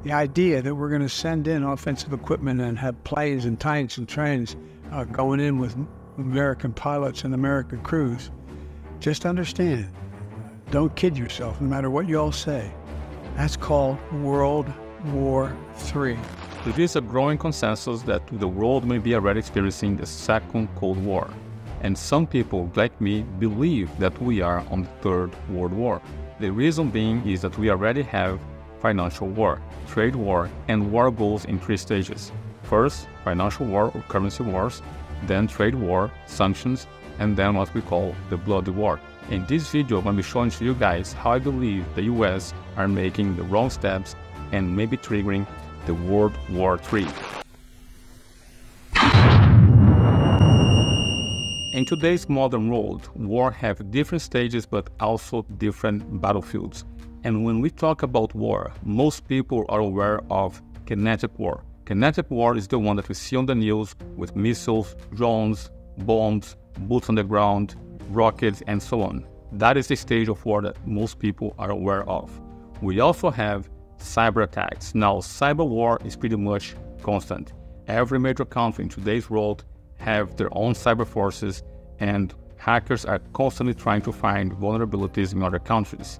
The idea that we're going to send in offensive equipment and have planes and tanks and trains going in with American pilots and American crews, just understand, don't kid yourself, no matter what you all say. That's called World War III. There is a growing consensus that the world may be already experiencing the Second Cold War. And some people, like me, believe that we are on the Third World War. The reason being is that we already have financial war, trade war, and war goes in 3 stages. First, financial war or currency wars, then trade war, sanctions, and then what we call the bloody war. In this video, I'm going to be showing to you guys how I believe the US are making the wrong steps and maybe triggering the World War III. In today's modern world, war have different stages but also different battlefields. And when we talk about war, most people are aware of kinetic war. Kinetic war is the one that we see on the news with missiles, drones, bombs, boots on the ground, rockets, and so on. That is the stage of war that most people are aware of. We also have cyber attacks. Now, cyber war is pretty much constant. Every major country in today's world have their own cyber forces, and hackers are constantly trying to find vulnerabilities in other countries.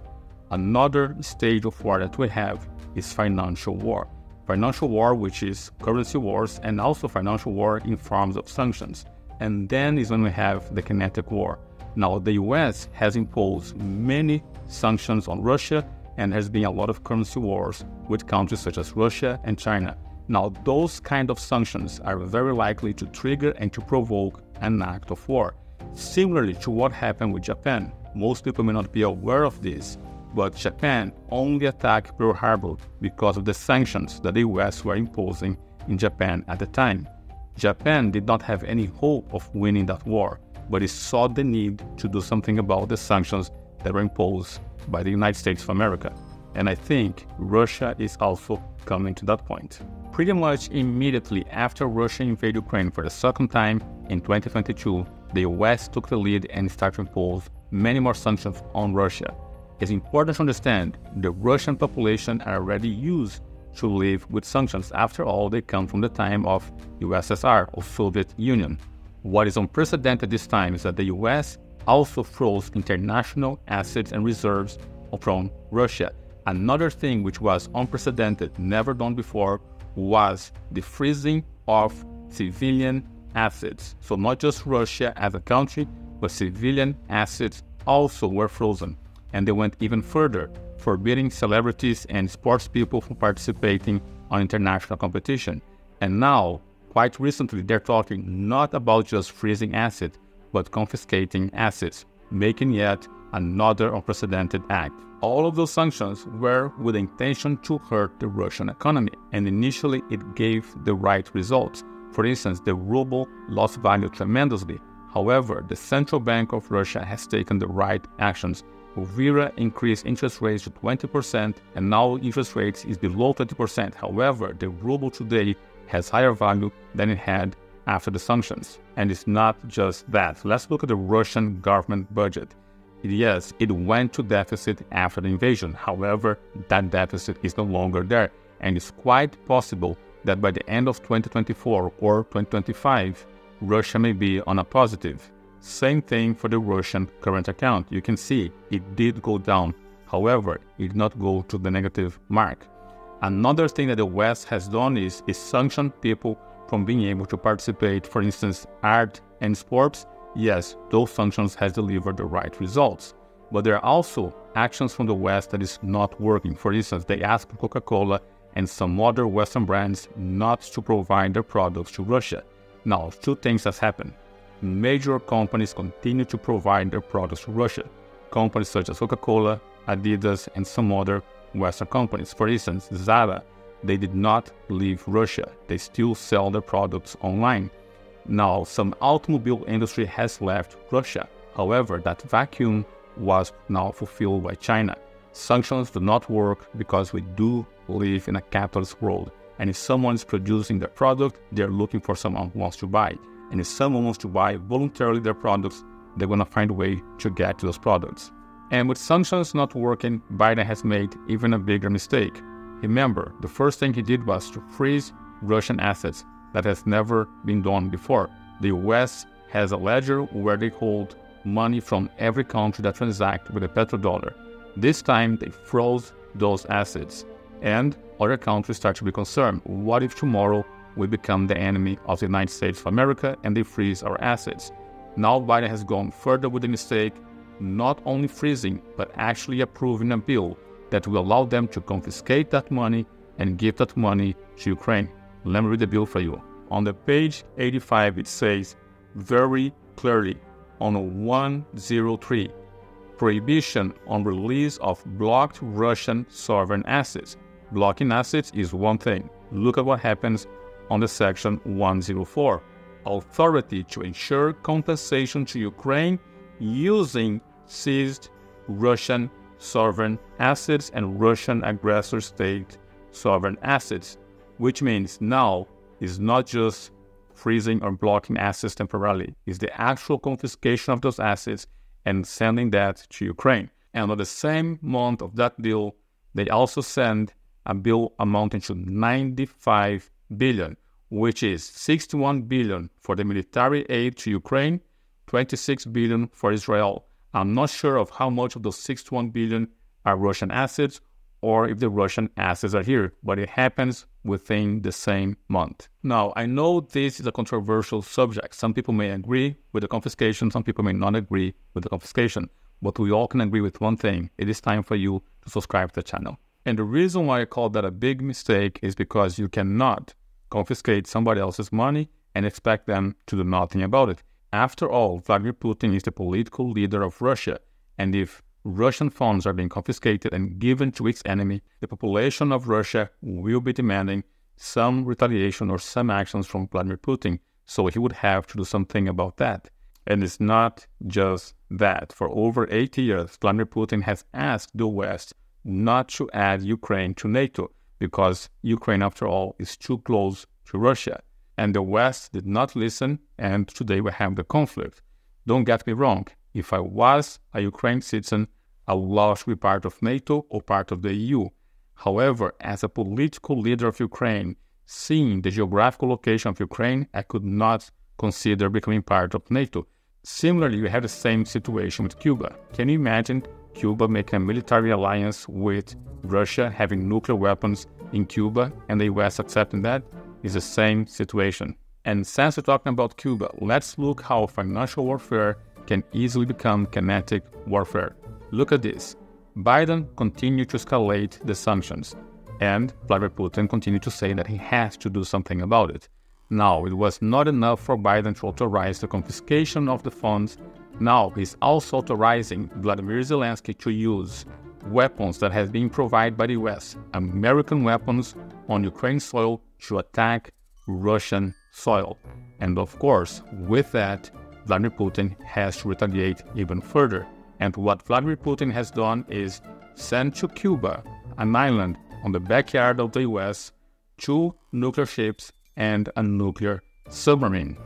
Another stage of war that we have is financial war. Financial war, which is currency wars, and also financial war in forms of sanctions. And then is when we have the kinetic war. Now, the US has imposed many sanctions on Russia, and there's been a lot of currency wars with countries such as Russia and China. Now, those kind of sanctions are very likely to trigger and to provoke an act of war. Similarly to what happened with Japan. Most people may not be aware of this, but Japan only attacked Pearl Harbor because of the sanctions that the US were imposing in Japan at the time. Japan did not have any hope of winning that war, but it saw the need to do something about the sanctions that were imposed by the United States of America. And I think Russia is also coming to that point. Pretty much immediately after Russia invaded Ukraine for the second time in 2022, the US took the lead and started to impose many more sanctions on Russia. It's important to understand the Russian population are already used to live with sanctions. After all, they come from the time of USSR, or Soviet Union. What is unprecedented this time is that the US also froze international assets and reserves from Russia. Another thing which was unprecedented, never done before, was the freezing of civilian assets. So not just Russia as a country, but civilian assets also were frozen. And they went even further, forbidding celebrities and sports people from participating on international competition. And now, quite recently, they're talking not about just freezing assets, but confiscating assets, making yet another unprecedented act. All of those sanctions were with the intention to hurt the Russian economy, and initially it gave the right results. For instance, the ruble lost value tremendously. However, the Central Bank of Russia has taken the right actions. Uvira increased interest rates to 20%, and now interest rates is below 20%. However, the ruble today has higher value than it had after the sanctions. And it's not just that. Let's look at the Russian government budget. Yes, it went to deficit after the invasion. However, that deficit is no longer there. And it's quite possible that by the end of 2024 or 2025, Russia may be on a positive. Same thing for the Russian current account. You can see it did go down. However, it did not go to the negative mark. Another thing that the West has done is sanction people from being able to participate, for instance, art and sports. Yes, those sanctions has delivered the right results. But there are also actions from the West that is not working. For instance, they asked Coca-Cola and some other Western brands not to provide their products to Russia. Now, 2 things has happened. Major companies continue to provide their products to Russia. Companies such as Coca-Cola, Adidas, and some other Western companies. For instance, Zara, they did not leave Russia. They still sell their products online. Now, some automobile industry has left Russia. However, that vacuum was now fulfilled by China. Sanctions do not work because we do live in a capitalist world. And if someone is producing their product, they're looking for someone who wants to buy. And if someone wants to buy voluntarily their products, they're going to find a way to get to those products. And with sanctions not working, Biden has made even a bigger mistake. Remember, the first thing he did was to freeze Russian assets. That has never been done before. The US has a ledger where they hold money from every country that transacts with a petrodollar. This time, they froze those assets. And other countries start to be concerned. What if tomorrow we become the enemy of the United States of America and they freeze our assets? Now Biden has gone further with the mistake, not only freezing, but actually approving a bill that will allow them to confiscate that money and give that money to Ukraine. Let me read the bill for you. On the page 85, it says very clearly on 103, prohibition on release of blocked Russian sovereign assets. Blocking assets is one thing. Look at what happens on the section 104. Authority to ensure compensation to Ukraine using seized Russian sovereign assets and Russian aggressor state sovereign assets, which means now is not just freezing or blocking assets temporarily, it's the actual confiscation of those assets and sending that to Ukraine. And on the same month of that bill, they also send a bill amounting to 95 billion, which is 61 billion for the military aid to Ukraine, 26 billion for Israel. I'm not sure of how much of those 61 billion are Russian assets or if the Russian assets are here, but it happens within the same month. Now, I know this is a controversial subject. Some people may agree with the confiscation, some people may not agree with the confiscation, but we all can agree with one thing. It is time for you to subscribe to the channel. And the reason why I call that a big mistake is because you cannot confiscate somebody else's money and expect them to do nothing about it. After all, Vladimir Putin is the political leader of Russia, and if Russian funds are being confiscated and given to its enemy, the population of Russia will be demanding some retaliation or some actions from Vladimir Putin, so he would have to do something about that. And it's not just that. For over 80 years, Vladimir Putin has asked the West not to add Ukraine to NATO, because Ukraine, after all, is too close to Russia. And the West did not listen, and today we have the conflict. Don't get me wrong. If I was a Ukraine citizen, I would love to be part of NATO or part of the EU. However, as a political leader of Ukraine, seeing the geographical location of Ukraine, I could not consider becoming part of NATO. Similarly, we have the same situation with Cuba. Can you imagine Cuba making a military alliance with Russia, having nuclear weapons in Cuba, and the US accepting that? It's the same situation. And since we're talking about Cuba, let's look how financial warfare can easily become kinetic warfare. Look at this. Biden continued to escalate the sanctions, and Vladimir Putin continued to say that he has to do something about it. Now, it was not enough for Biden to authorize the confiscation of the funds. Now, he's also authorizing Vladimir Zelensky to use weapons that have been provided by the US, American weapons on Ukraine soil, to attack Russian soil. And of course, with that, Vladimir Putin has to retaliate even further. And what Vladimir Putin has done is send to Cuba, an island on the backyard of the US, 2 nuclear ships and a nuclear submarine.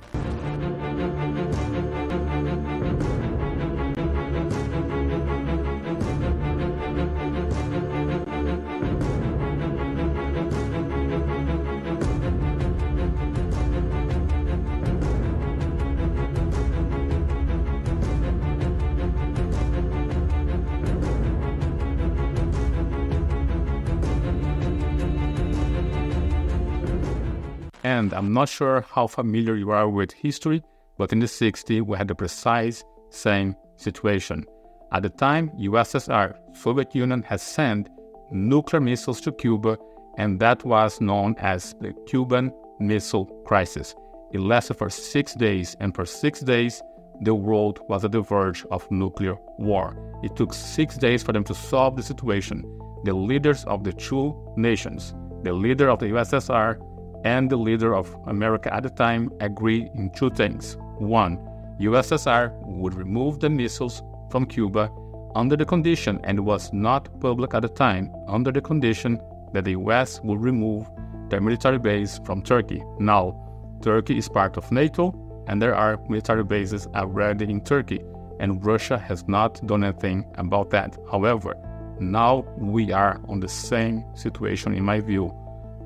And I'm not sure how familiar you are with history, but in the 60s, we had the precise same situation. At the time, USSR, Soviet Union, has sent nuclear missiles to Cuba, and that was known as the Cuban Missile Crisis. It lasted for 6 days, and for 6 days, the world was at the verge of nuclear war. It took 6 days for them to solve the situation. The leaders of the 2 nations, the leader of the USSR and the leader of America at the time, agreed in 2 things. 1, USSR would remove the missiles from Cuba under the condition, and it was not public at the time, under the condition that the US will remove their military base from Turkey. Now, Turkey is part of NATO, and there are military bases already in Turkey, and Russia has not done anything about that. However, Now we are on the same situation in my view.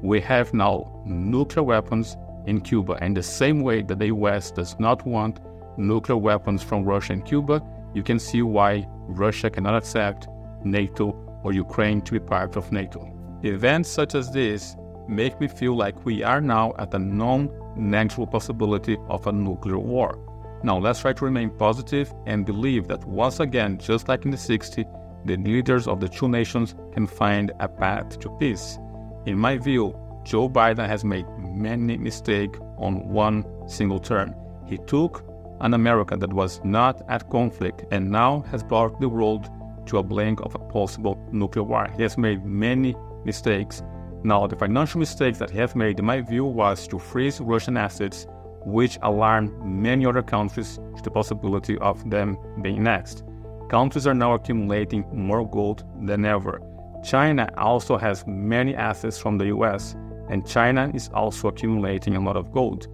We have now nuclear weapons in Cuba, and the same way that the US does not want nuclear weapons from Russia and Cuba, you can see why Russia cannot accept NATO or Ukraine to be part of NATO. Events such as this make me feel like we are now at a non-negligible possibility of a nuclear war. Now let's try to remain positive and believe that once again, just like in the 60s, the leaders of the two nations can find a path to peace. In my view, Joe Biden has made many mistakes on one single term. He took an America that was not at conflict and now has brought the world to a blink of a possible nuclear war. He has made many mistakes. Now, the financial mistakes that he has made, in my view, was to freeze Russian assets, which alarmed many other countries to the possibility of them being next. Countries are now accumulating more gold than ever. China also has many assets from the US, and China is also accumulating a lot of gold.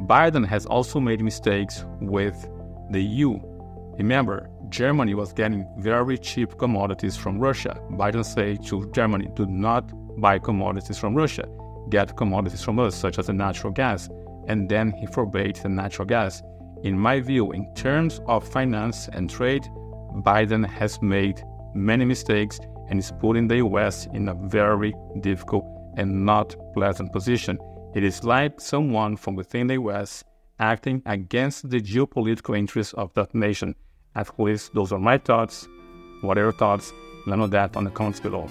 Biden has also made mistakes with the EU. Remember, Germany was getting very cheap commodities from Russia. Biden said to Germany, do not buy commodities from Russia, get commodities from us, such as the natural gas. And then he forbade the natural gas. In my view, in terms of finance and trade, Biden has made many mistakes and is putting the US in a very difficult and not pleasant position. It is like someone from within the US acting against the geopolitical interests of that nation. At least those are my thoughts. What are your thoughts? Let me know that on the comments below.